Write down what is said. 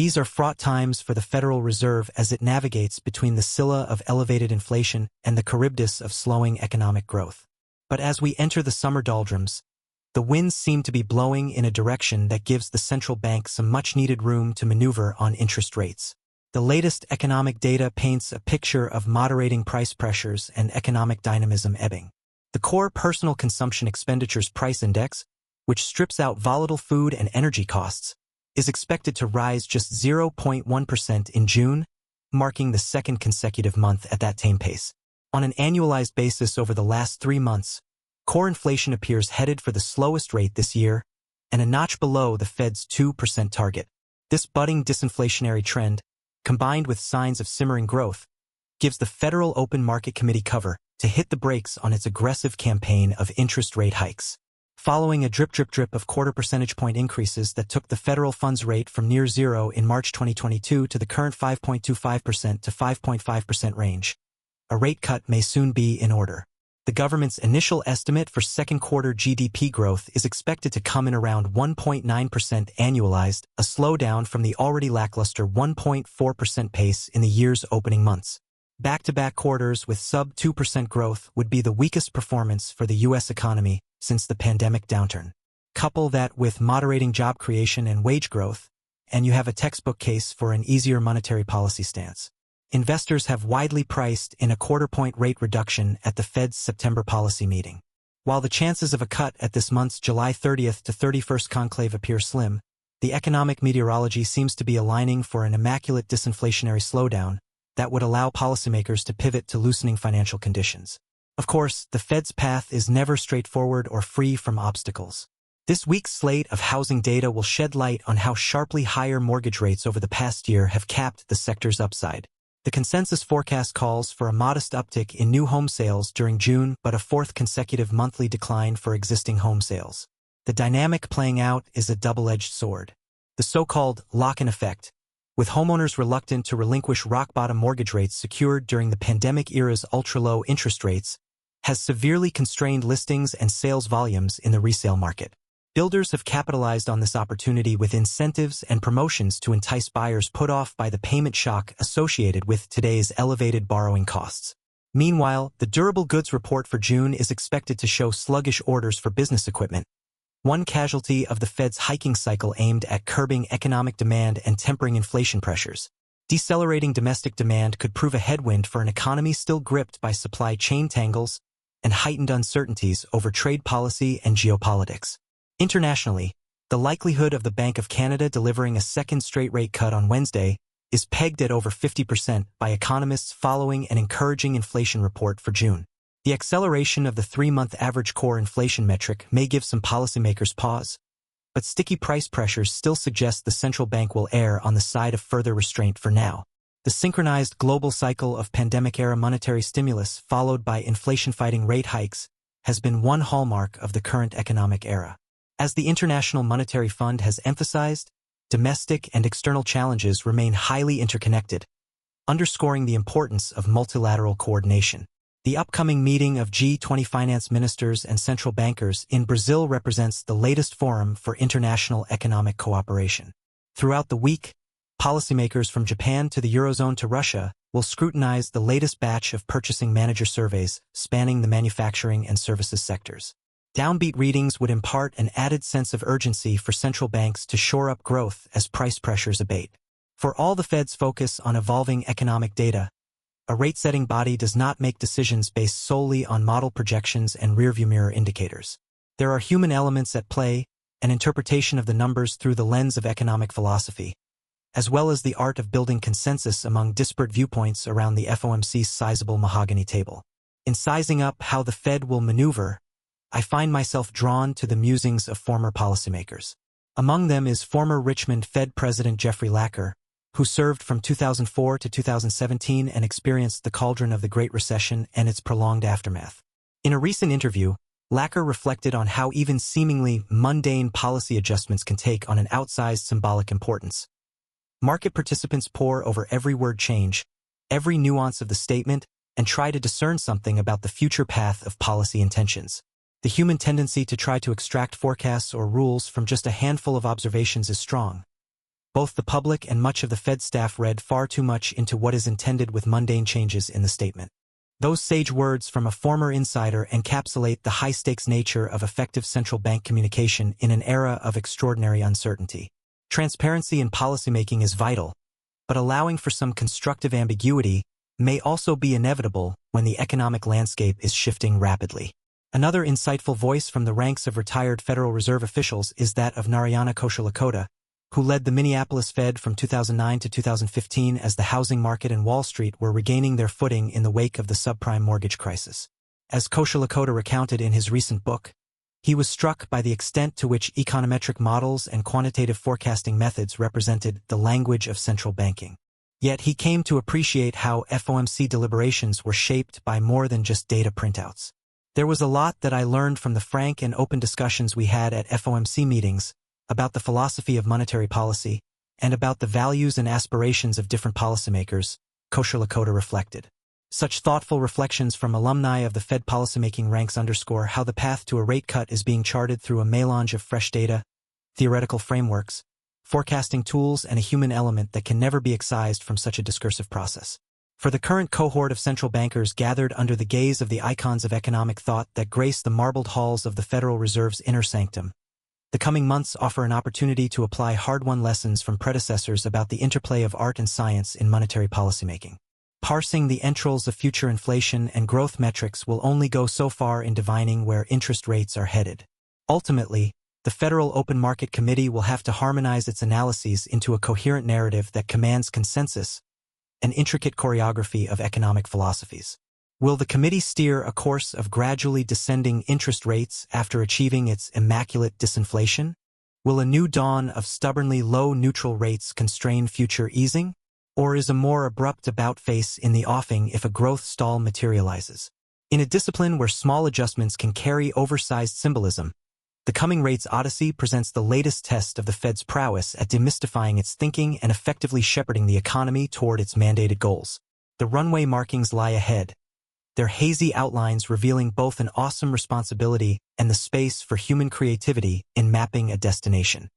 These are fraught times for the Federal Reserve as it navigates between the Scylla of elevated inflation and the Charybdis of slowing economic growth. But as we enter the summer doldrums, the winds seem to be blowing in a direction that gives the central bank some much-needed room to maneuver on interest rates. The latest economic data paints a picture of moderating price pressures and economic dynamism ebbing. The core personal consumption expenditures price index, which strips out volatile food and energy costs, is expected to rise just 0.1% in June, marking the second consecutive month at that tame pace. On an annualized basis over the last 3 months, core inflation appears headed for the slowest rate this year and a notch below the Fed's 2% target. This budding disinflationary trend, combined with signs of simmering growth, gives the Federal Open Market Committee cover to hit the brakes on its aggressive campaign of interest rate hikes. Following a drip of quarter percentage point increases that took the federal funds rate from near zero in March 2022 to the current 5.25% to 5.5% range, a rate cut may soon be in order. The government's initial estimate for second quarter GDP growth is expected to come in around 1.9% annualized, a slowdown from the already lackluster 1.4% pace in the year's opening months. Back-to-back quarters with sub-2% growth would be the weakest performance for the U.S. economy since the pandemic downturn. Couple that with moderating job creation and wage growth, and you have a textbook case for an easier monetary policy stance. Investors have widely priced in a quarter-point rate reduction at the Fed's September policy meeting. While the chances of a cut at this month's July 30th to 31st conclave appear slim, the economic meteorology seems to be aligning for an immaculate disinflationary slowdown that would allow policymakers to pivot to loosening financial conditions. Of course, the Fed's path is never straightforward or free from obstacles. This week's slate of housing data will shed light on how sharply higher mortgage rates over the past year have capped the sector's upside. The consensus forecast calls for a modest uptick in new home sales during June, but a fourth consecutive monthly decline for existing home sales. The dynamic playing out is a double-edged sword. The so-called lock-in effect, with homeowners reluctant to relinquish rock-bottom mortgage rates secured during the pandemic era's ultra-low interest rates, has severely constrained listings and sales volumes in the resale market. Builders have capitalized on this opportunity with incentives and promotions to entice buyers put off by the payment shock associated with today's elevated borrowing costs. Meanwhile, the durable goods report for June is expected to show sluggish orders for business equipment, one casualty of the Fed's hiking cycle aimed at curbing economic demand and tempering inflation pressures. Decelerating domestic demand could prove a headwind for an economy still gripped by supply chain tangles and heightened uncertainties over trade policy and geopolitics. Internationally, the likelihood of the Bank of Canada delivering a second straight rate cut on Wednesday is pegged at over 50% by economists following an encouraging inflation report for June. The acceleration of the 3-month average core inflation metric may give some policymakers pause, but sticky price pressures still suggest the central bank will err on the side of further restraint for now. The synchronized global cycle of pandemic-era monetary stimulus followed by inflation-fighting rate hikes has been one hallmark of the current economic era. As the International Monetary Fund has emphasized, domestic and external challenges remain highly interconnected, underscoring the importance of multilateral coordination. The upcoming meeting of G20 finance ministers and central bankers in Brazil represents the latest forum for international economic cooperation. Throughout the week, policymakers from Japan to the Eurozone to Russia will scrutinize the latest batch of purchasing manager surveys spanning the manufacturing and services sectors. Downbeat readings would impart an added sense of urgency for central banks to shore up growth as price pressures abate. For all the Fed's focus on evolving economic data, a rate-setting body does not make decisions based solely on model projections and rearview mirror indicators. There are human elements at play, an interpretation of the numbers through the lens of economic philosophy, as well as the art of building consensus among disparate viewpoints around the FOMC's sizable mahogany table. In sizing up how the Fed will maneuver, I find myself drawn to the musings of former policymakers. Among them is former Richmond Fed President Jeffrey Lacker, who served from 2004 to 2017 and experienced the cauldron of the Great Recession and its prolonged aftermath. In a recent interview, Lacker reflected on how even seemingly mundane policy adjustments can take on an outsized symbolic importance. Market participants pore over every word change, every nuance of the statement, and try to discern something about the future path of policy intentions. The human tendency to try to extract forecasts or rules from just a handful of observations is strong. Both the public and much of the Fed staff read far too much into what is intended with mundane changes in the statement. Those sage words from a former insider encapsulate the high-stakes nature of effective central bank communication in an era of extraordinary uncertainty. Transparency in policymaking is vital, but allowing for some constructive ambiguity may also be inevitable when the economic landscape is shifting rapidly. Another insightful voice from the ranks of retired Federal Reserve officials is that of Narayana Kocherlakota, who led the Minneapolis Fed from 2009 to 2015 as the housing market and Wall Street were regaining their footing in the wake of the subprime mortgage crisis. As Kocherlakota recounted in his recent book, he was struck by the extent to which econometric models and quantitative forecasting methods represented the language of central banking. Yet he came to appreciate how FOMC deliberations were shaped by more than just data printouts. There was a lot that I learned from the frank and open discussions we had at FOMC meetings about the philosophy of monetary policy and about the values and aspirations of different policymakers, Kocherlakota reflected. Such thoughtful reflections from alumni of the Fed policymaking ranks underscore how the path to a rate cut is being charted through a melange of fresh data, theoretical frameworks, forecasting tools, and a human element that can never be excised from such a discursive process. For the current cohort of central bankers gathered under the gaze of the icons of economic thought that grace the marbled halls of the Federal Reserve's inner sanctum, the coming months offer an opportunity to apply hard-won lessons from predecessors about the interplay of art and science in monetary policymaking. Parsing the entrails of future inflation and growth metrics will only go so far in divining where interest rates are headed. Ultimately, the Federal Open Market Committee will have to harmonize its analyses into a coherent narrative that commands consensus, an intricate choreography of economic philosophies. Will the committee steer a course of gradually descending interest rates after achieving its immaculate disinflation? Will a new dawn of stubbornly low neutral rates constrain future easing? Or is a more abrupt about-face in the offing if a growth stall materializes? In a discipline where small adjustments can carry oversized symbolism, the coming rates odyssey presents the latest test of the Fed's prowess at demystifying its thinking and effectively shepherding the economy toward its mandated goals. The runway markings lie ahead, their hazy outlines revealing both an awesome responsibility and the space for human creativity in mapping a destination.